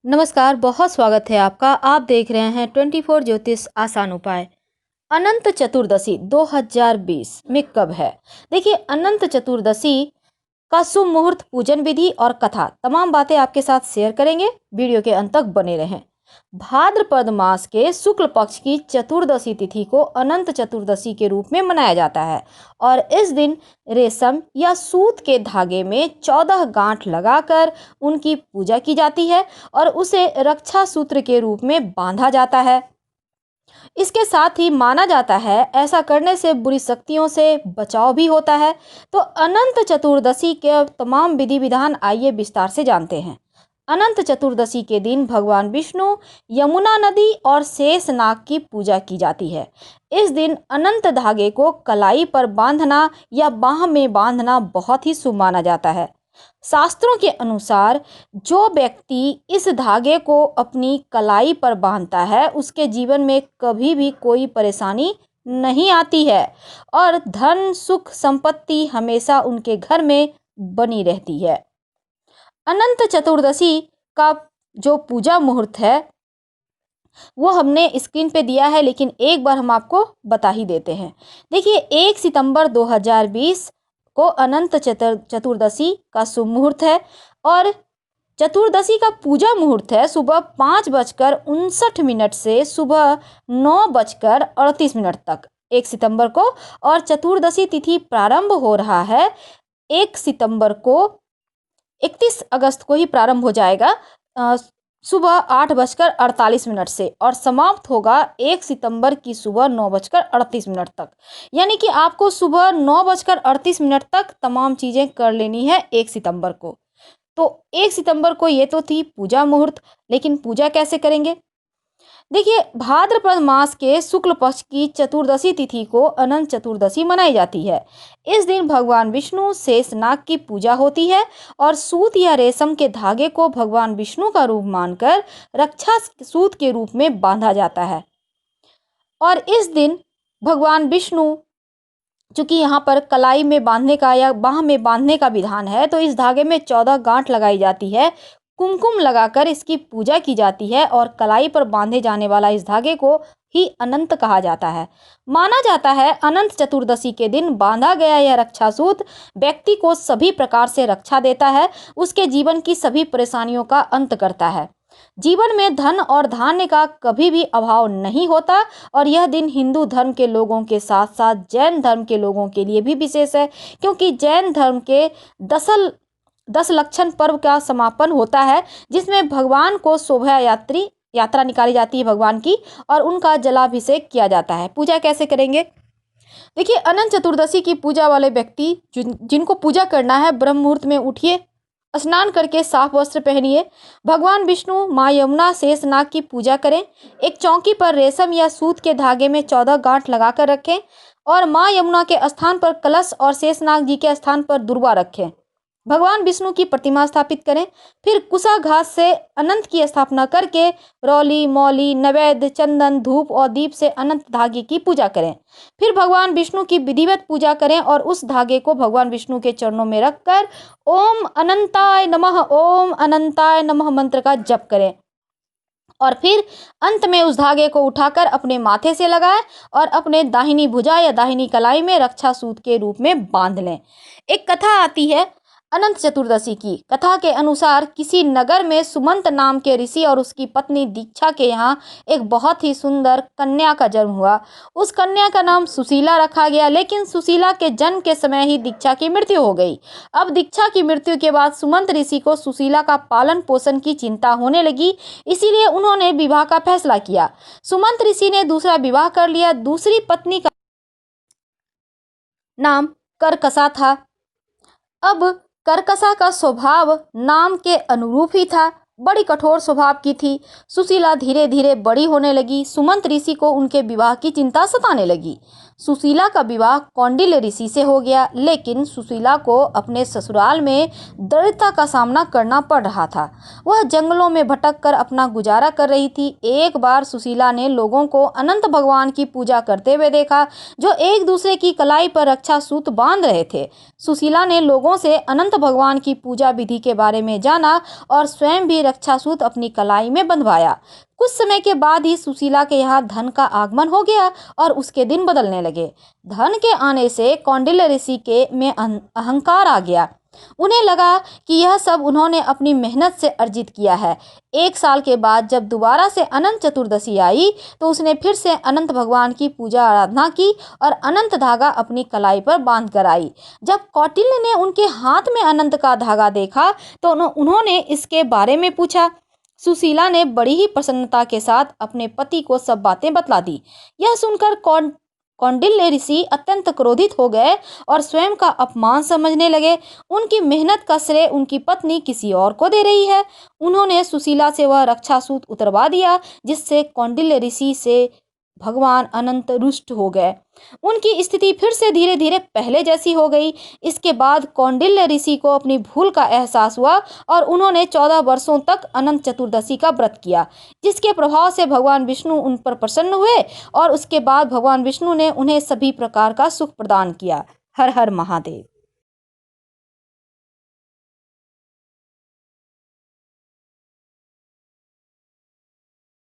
नमस्कार, बहुत स्वागत है आपका। आप देख रहे हैं 24 ज्योतिष आसान उपाय। अनंत चतुर्दशी 2020 में कब है? देखिए, अनंत चतुर्दशी का शुभ मुहूर्त, पूजन विधि और कथा, तमाम बातें आपके साथ शेयर करेंगे। वीडियो के अंत तक बने रहें। भाद्रपद मास के शुक्ल पक्ष की चतुर्दशी तिथि को अनंत चतुर्दशी के रूप में मनाया जाता है और इस दिन रेशम या सूत के धागे में 14 गांठ लगाकर उनकी पूजा की जाती है और उसे रक्षा सूत्र के रूप में बांधा जाता है। इसके साथ ही माना जाता है ऐसा करने से बुरी शक्तियों से बचाव भी होता है। तो अनंत चतुर्दशी के तमाम विधि विधान आइए विस्तार से जानते हैं। अनंत चतुर्दशी के दिन भगवान विष्णु, यमुना नदी और शेषनाग की पूजा की जाती है। इस दिन अनंत धागे को कलाई पर बांधना या बाह में बांधना बहुत ही शुभ माना जाता है। शास्त्रों के अनुसार जो व्यक्ति इस धागे को अपनी कलाई पर बांधता है उसके जीवन में कभी भी कोई परेशानी नहीं आती है और धन, सुख, संपत्ति हमेशा उनके घर में बनी रहती है। अनंत चतुर्दशी का जो पूजा मुहूर्त है वो हमने स्क्रीन पे दिया है, लेकिन एक बार हम आपको बता ही देते हैं। देखिए, 1 सितंबर 2020 को अनंत चतुर्दशी का शुभ मुहूर्त है और चतुर्दशी का पूजा मुहूर्त है सुबह 5:59 से सुबह 9:38 तक 1 सितंबर को। और चतुर्दशी तिथि प्रारंभ हो रहा है 1 सितंबर को, 31 अगस्त को ही प्रारंभ हो जाएगा सुबह 8:48 से और समाप्त होगा 1 सितंबर की सुबह 9:38 तक। यानी कि आपको सुबह 9:38 तक तमाम चीज़ें कर लेनी है 1 सितंबर को। तो 1 सितंबर को ये तो थी पूजा मुहूर्त, लेकिन पूजा कैसे करेंगे? देखिए, भाद्रपद मास के शुक्ल पक्ष की चतुर्दशी तिथि को अनंत चतुर्दशी मनाई जाती है। इस दिन भगवान विष्णु शेषनाग की पूजा होती है और सूत या रेशम के धागे को भगवान विष्णु का रूप मानकर रक्षा सूत के रूप में बांधा जाता है। और इस दिन भगवान विष्णु, चूंकि यहाँ पर कलाई में बांधने का या बाह में बांधने का विधान है, तो इस धागे में 14 गांठ लगाई जाती है। कुमकुम लगाकर इसकी पूजा की जाती है और कलाई पर बांधे जाने वाला इस धागे को ही अनंत कहा जाता है। माना जाता है अनंत चतुर्दशी के दिन बांधा गया यह रक्षा सूत्र व्यक्ति को सभी प्रकार से रक्षा देता है, उसके जीवन की सभी परेशानियों का अंत करता है। जीवन में धन और धान्य का कभी भी अभाव नहीं होता और यह दिन हिंदू धर्म के लोगों के साथ साथ जैन धर्म के लोगों के लिए भी विशेष है, क्योंकि जैन धर्म के 10 लक्षण पर्व का समापन होता है, जिसमें भगवान को शोभा यात्रा निकाली जाती है भगवान की और उनका जलाभिषेक किया जाता है। पूजा कैसे करेंगे? देखिए, अनंत चतुर्दशी की पूजा वाले व्यक्ति जिनको पूजा करना है, ब्रह्म मुहूर्त में उठिए, स्नान करके साफ वस्त्र पहनिए, भगवान विष्णु, माँ यमुना, शेषनाग की पूजा करें। एक चौकी पर रेशम या सूत के धागे में 14 गांठ लगाकर रखें और माँ यमुना के स्थान पर कलश और शेषनाग जी के स्थान पर दुर्वा रखें। भगवान विष्णु की प्रतिमा स्थापित करें। फिर कुशा घास से अनंत की स्थापना करके रौली, मौली, नैवेद्य, चंदन, धूप और दीप से अनंत धागे की पूजा करें। फिर भगवान विष्णु की विधिवत पूजा करें और उस धागे को भगवान विष्णु के चरणों में रखकर ओम अनंताय नमः मंत्र का जप करें और फिर अंत में उस धागे को उठाकर अपने माथे से लगाएं और अपने दाहिनी भुजा या दाहिनी कलाई में रक्षा सूत के रूप में बांध लें। एक कथा आती है अनंत चतुर्दशी की। कथा के अनुसार किसी नगर में सुमंत नाम के ऋषि और उसकी पत्नी दीक्षा के यहाँ एक बहुत ही सुंदर कन्या का जन्म हुआ। उस कन्या का नाम सुशीला रखा गया, लेकिन सुशीला के जन्म के समय ही दीक्षा की मृत्यु हो गई। अब दीक्षा की मृत्यु के बाद सुमंत ऋषि को सुशीला का पालन पोषण की चिंता होने लगी, इसीलिए उन्होंने विवाह का फैसला किया। सुमंत ऋषि ने दूसरा विवाह कर लिया। दूसरी पत्नी का नाम करकसा था। अब करकसा का स्वभाव नाम के अनुरूप ही था, बड़ी कठोर स्वभाव की थी। सुशीला धीरे धीरे बड़ी होने लगी। सुमंत ऋषि को उनके विवाह की चिंता सताने लगी। सुशीला का विवाह कौंडिल्य ऋषि से हो गया, लेकिन सुशीला को अपने ससुराल में दरिद्रता का सामना करना पड़ रहा था। वह जंगलों में भटक कर अपना गुजारा कर रही थी। एक बार सुशीला ने लोगों को अनंत भगवान की पूजा करते हुए देखा, जो एक दूसरे की कलाई पर रक्षा सूत्र बांध रहे थे। सुशीला ने लोगों से अनंत भगवान की पूजा विधि के बारे में जाना और स्वयं भी रक्षा सूत्र अपनी कलाई में बंधवाया। कुछ समय के बाद ही सुशीला के यहाँ धन का आगमन हो गया और उसके दिन बदलने लगे। धन के आने से कौंडिल्य ऋषि के में अहंकार आ गया। उन्हें लगा कि यह सब उन्होंने अपनी मेहनत से अर्जित किया है। 1 साल के बाद जब दोबारा से अनंत चतुर्दशी आई, तो उसने फिर से अनंत भगवान की पूजा आराधना की और अनंत धागा अपनी कलाई पर बांध कर आई। जब कौटिल्य ने उनके हाथ में अनंत का धागा देखा, तो उन्होंने इसके बारे में पूछा। सुशीला ने बड़ी ही प्रसन्नता के साथ अपने पति को सब बातें बतला दी। यह सुनकर कौंडिल्य ऋषि अत्यंत क्रोधित हो गए और स्वयं का अपमान समझने लगे। उनकी मेहनत का श्रेय उनकी पत्नी किसी और को दे रही है। उन्होंने सुशीला से वह रक्षा सूत्र उतरवा दिया, जिससे कौंडिल्य ऋषि से भगवान अनंत रुष्ट हो गए। उनकी स्थिति फिर से धीरे धीरे पहले जैसी हो गई। इसके बाद कौंडिल्य ऋषि को अपनी भूल का एहसास हुआ और उन्होंने 14 वर्षों तक अनंत चतुर्दशी का व्रत किया, जिसके प्रभाव से भगवान विष्णु उन पर प्रसन्न हुए और उसके बाद भगवान विष्णु ने उन्हें सभी प्रकार का सुख प्रदान किया। हर हर महादेव।